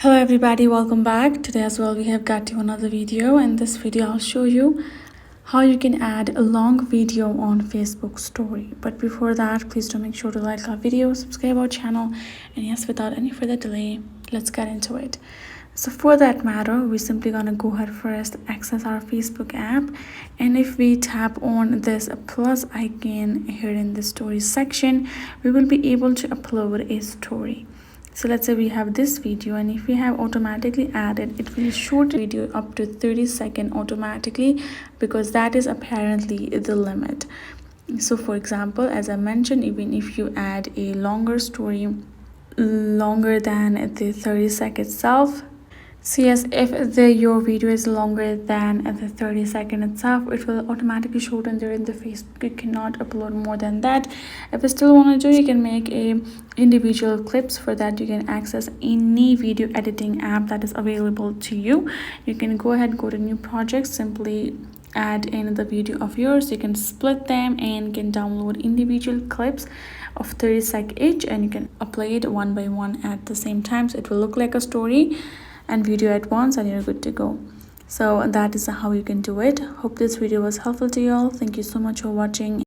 Hello everybody, welcome back. Today as well we have got to another video. In this video I'll show you how you can add a long video on Facebook story. But before that, please do make sure to like our video, subscribe our channel, and yes, without any further delay, let's get into it. So for that matter, we're simply gonna go ahead first, access our Facebook app, and if we tap on this plus icon here in the story section, we will be able to upload a story. So let's say we have this video, and if we have automatically added, it will shoot video up to 30 seconds automatically, because that is apparently the limit. So for example, as I mentioned, even if you add a longer story longer than the 30 seconds itself, so yes, if your video is longer than the 30 seconds itself, it will automatically show in there in the Facebook. You cannot upload more than that. If you still want to do, you can make a individual clips. For that, you can access any video editing app that is available to you. You can go ahead, go to new projects, simply add in the video of yours. You can split them and can download individual clips of 30 seconds each, and you can upload it one by one at the same time, so it will look like a story and video at once, and you're good to go. So that is how you can do it. Hope this video was helpful to you all. Thank you so much for watching.